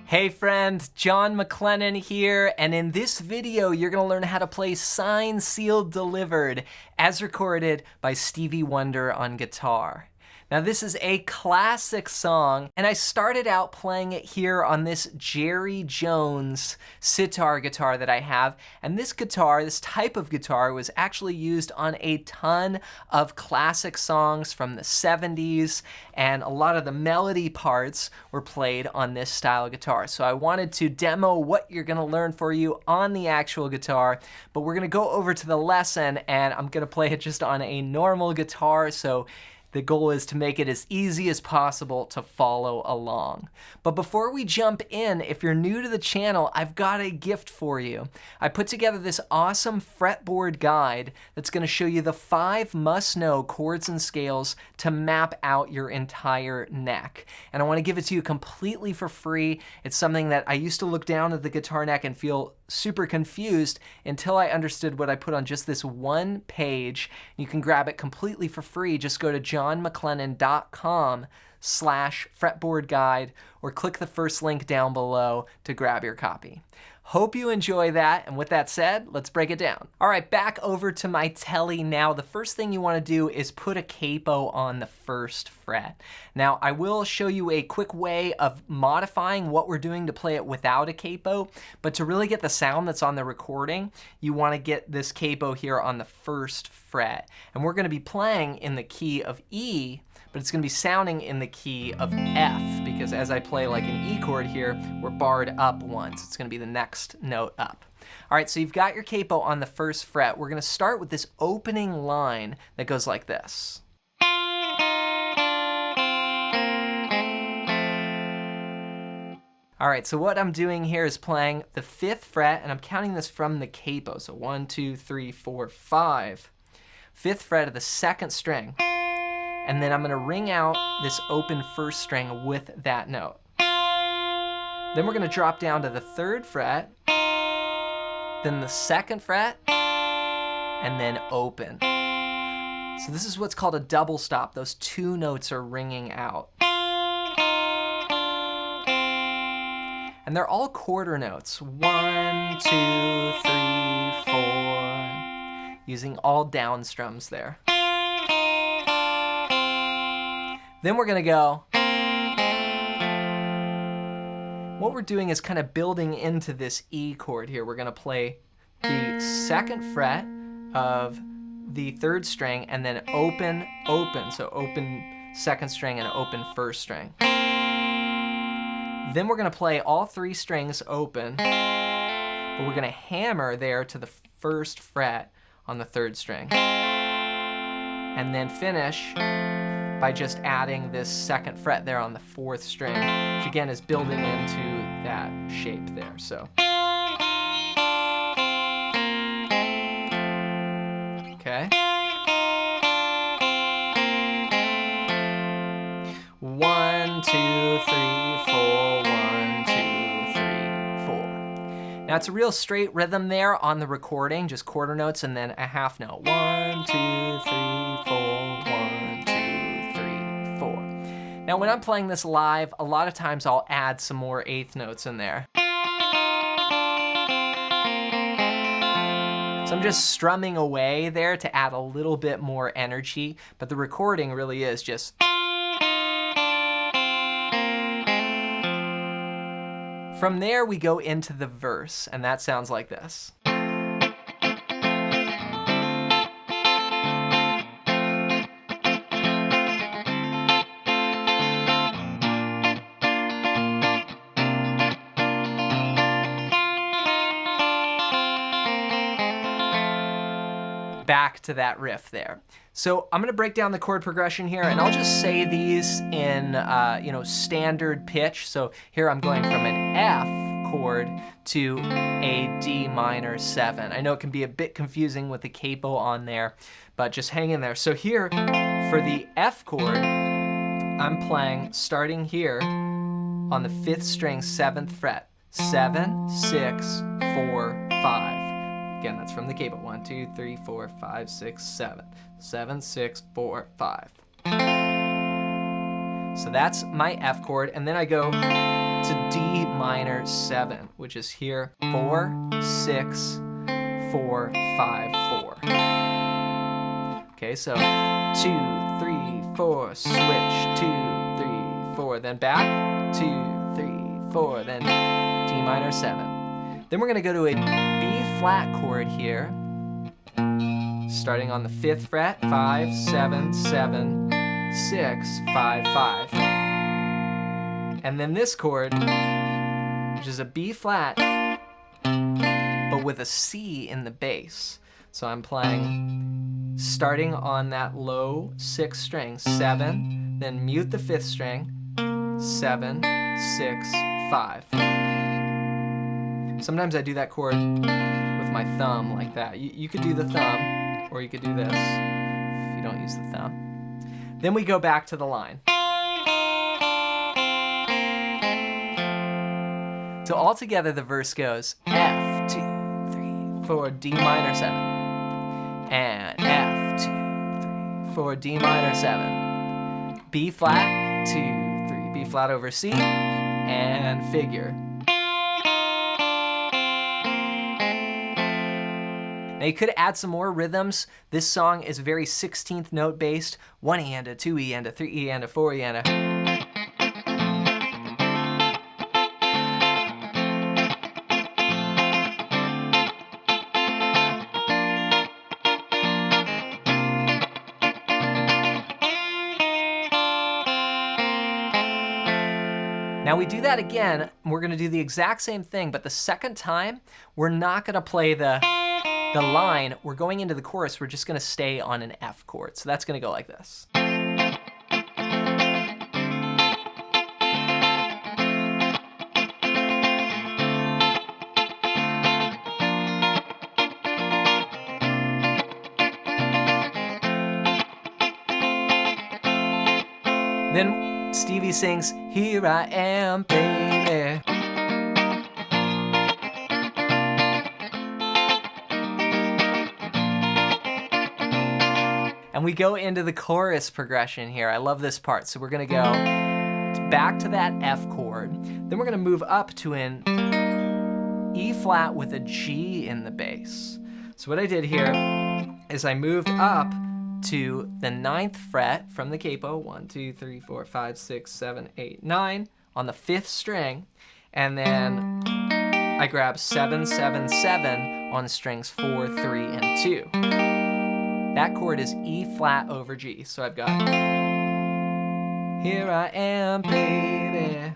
Hey friends, John McLennan here, and in this video you're going to learn how to play Signed, Sealed, Delivered as recorded by Stevie Wonder on guitar. Now this is a classic song, and I started out playing it here on this Jerry Jones sitar guitar that I have, and this guitar, this type of guitar, was actually used on a ton of classic songs from the 70s, and a lot of the melody parts were played on this style of guitar. So I wanted to demo what you're gonna learn for you on the actual guitar, but we're gonna go over to the lesson, and I'm gonna play it just on a normal guitar, so the goal is to make it as easy as possible to follow along. But before we jump in, if you're new to the channel, I've got a gift for you. I put together this awesome fretboard guide that's going to show you the 5 must-know chords and scales to map out your entire neck. And I want to give it to you completely for free. It's something that I used to look down at the guitar neck and feel super confused until I understood what I put on just this one page. You can grab it completely for free. Just go to johnmclennan.com/fretboard guide or click the first link down below to grab your copy. Hope you enjoy that, and with that said, let's break it down. All right, back over to my telly now. The first thing you want to do is put a capo on the 1st fret. Now, I will show you a quick way of modifying what we're doing to play it without a capo, but to really get the sound that's on the recording, you want to get this capo here on the 1st fret. And we're going to be playing in the key of E, but it's going to be sounding in the key of F, because as I play like an E chord here, we're barred up once. It's going to be the next note up. All right, so you've got your capo on the 1st fret. We're going to start with this opening line that goes like this. All right, so what I'm doing here is playing the 5th fret, and I'm counting this from the capo. So 1, 2, 3, 4, 5. 5th fret of the 2nd string. And then I'm going to ring out this open 1st string with that note. Then we're going to drop down to the 3rd fret, then the 2nd fret, and then open. So this is what's called a double stop. Those 2 notes are ringing out. And they're all quarter notes. 1, 2, 3, 4, using all down strums there. Then we're gonna go, what we're doing is kind of building into this E chord here. We're gonna play the 2nd fret of the 3rd string and then open, open. So open 2nd string and open 1st string. Then we're gonna play all 3 strings open, but we're gonna hammer there to the 1st fret on the 3rd string. And then finish by just adding this 2nd fret there on the 4th string, which again is building into that shape there. So, okay. 1, 2, 3, 4, 1, 2, 3, 4. Now it's a real straight rhythm there on the recording, just quarter notes and then a half note. 1, 2, 3, 4, 1, 2. Now when I'm playing this live, a lot of times I'll add some more 8th notes in there. So I'm just strumming away there to add a little bit more energy, but the recording really is just. From there we go into the verse, and that sounds like this. Back to that riff there. So I'm gonna break down the chord progression here, and I'll just say these in standard pitch. So here I'm going from an F chord to a D minor 7. I know it can be a bit confusing with the capo on there, but just hang in there. So here for the F chord, I'm playing starting here on the 5th string, 7th fret. 7, 6, 4, 5. Again, that's from the capo. 1, 2, 3, 4, 5, 6, 7. 7, 6, 4, 5. So that's my F chord, and then I go to D minor 7, which is here, 4, 6, 4, 5, 4. Okay, so 2, 3, 4, switch, 2, 3, 4, then back, 2, 3, 4, then D minor 7. Then we're gonna go to a B flat chord here, starting on the 5th fret, 5, 7, 7, 6, 5, 5. And then this chord, which is a B flat, but with a C in the bass. So I'm playing, starting on that low 6th string, 7, then mute the 5th string, 7, 6, 5. Sometimes I do that chord with my thumb like that. You could do the thumb, or you could do this if you don't use the thumb. Then we go back to the line. So all together the verse goes F, 2, 3, 4, D minor 7. And F, 2, 3, 4, D minor 7. B flat, 2, 3, B flat over C, and figure. Now you could add some more rhythms. This song is very 16th note based. 1 E and a 2 E and a 3 E and a 4 E and a. Now we do that again, we're gonna do the exact same thing, but the second time, we're not gonna play the line, we're going into the chorus, we're just gonna stay on an F chord. So that's gonna go like this. Then Stevie sings, "Here I am, baby." And we go into the chorus progression here. I love this part. So we're gonna go back to that F chord. Then we're gonna move up to an E flat with a G in the bass. So what I did here is I moved up to the 9th fret from the capo, 1, 2, 3, 4, 5, 6, 7, 8, 9, on the 5th string, and then I grab 7, 7, 7 on strings 4, 3, and 2. That chord is E flat over G, so I've got, "Here I am, baby,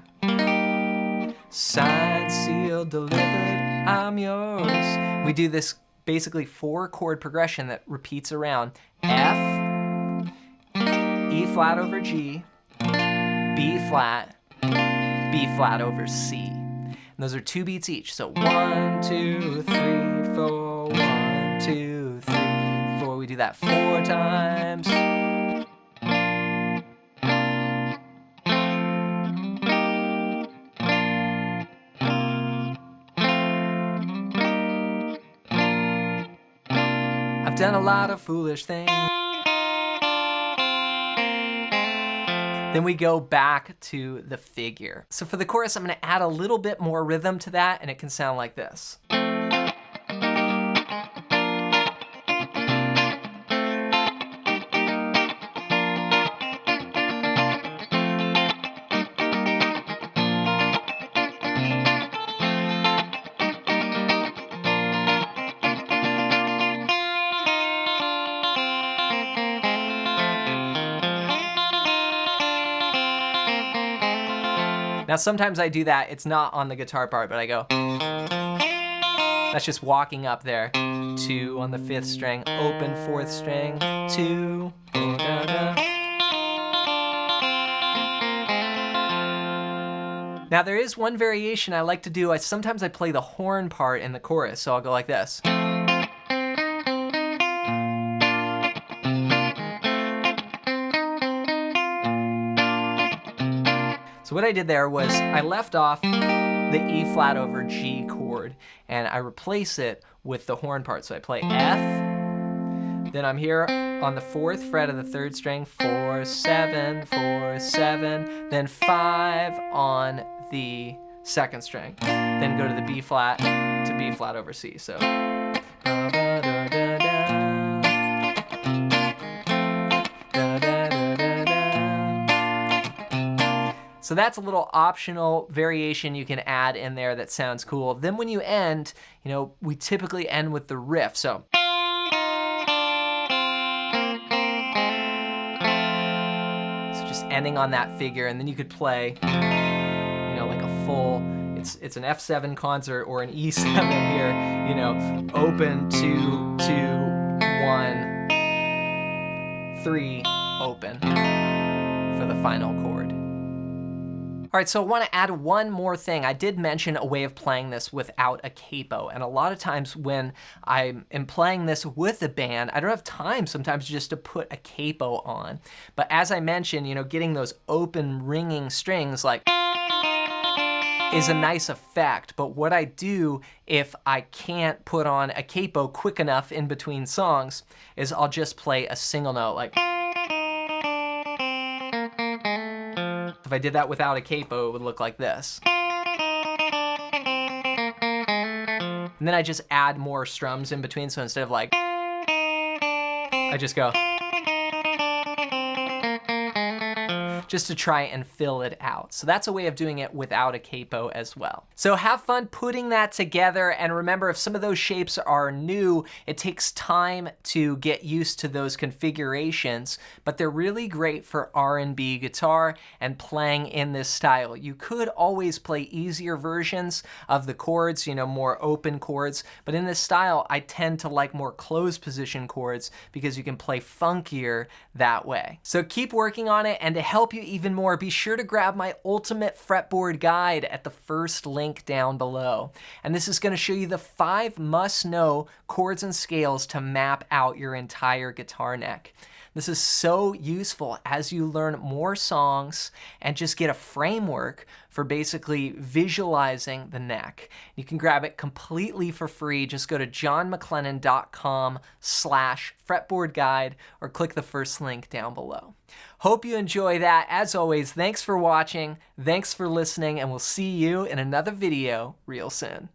signed, sealed, delivered, I'm yours." We do this basically 4-chord progression that repeats around F, E flat over G, B flat over C. And those are 2 beats each. So 1, 2, 3, 4, 1, 2, 3, 4. We do that 4 times. I've done a lot of foolish things. Then we go back to the figure. So for the chorus, I'm gonna add a little bit more rhythm to that, and it can sound like this. Now sometimes I do that, it's not on the guitar part, but I go. That's just walking up there. 2 on the 5th string, open 4th string, 2, go, da, da. Now there is one variation I like to do. Sometimes I play the horn part in the chorus, so I'll go like this. So what I did there was I left off the E flat over G chord and I replace it with the horn part. So I play F, then I'm here on the 4th fret of the 3rd string, 4, 7, 4, 7, then 5 on the second string, then go to the B flat to B flat over C. So. So that's a little optional variation you can add in there that sounds cool. Then when you end, we typically end with the riff. So. So just ending on that figure, and then you could play, like a full, it's an F7 concert or an E7 here, open, 2, 2, 1, 3, open for the final chord. All right, so I want to add one more thing. I did mention a way of playing this without a capo, and a lot of times when I am playing this with a band, I don't have time sometimes just to put a capo on. But as I mentioned, getting those open ringing strings like is a nice effect. But what I do if I can't put on a capo quick enough in between songs is I'll just play a single note like. If I did that without a capo, it would look like this. And then I just add more strums in between, so instead of like, I just go. Just to try and fill it out. So that's a way of doing it without a capo as well. So have fun putting that together, and remember, if some of those shapes are new, it takes time to get used to those configurations, but they're really great for R&B guitar and playing in this style. You could always play easier versions of the chords, more open chords, but in this style, I tend to like more closed position chords because you can play funkier that way. So keep working on it, and to help you even more, be sure to grab my ultimate fretboard guide at the first link down below. And this is going to show you the 5 must-know chords and scales to map out your entire guitar neck. This is so useful as you learn more songs and just get a framework for basically visualizing the neck. You can grab it completely for free. Just go to johnmcclennan.com/fretboard guide or click the first link down below. Hope you enjoy that. As always, thanks for watching, thanks for listening, and we'll see you in another video real soon.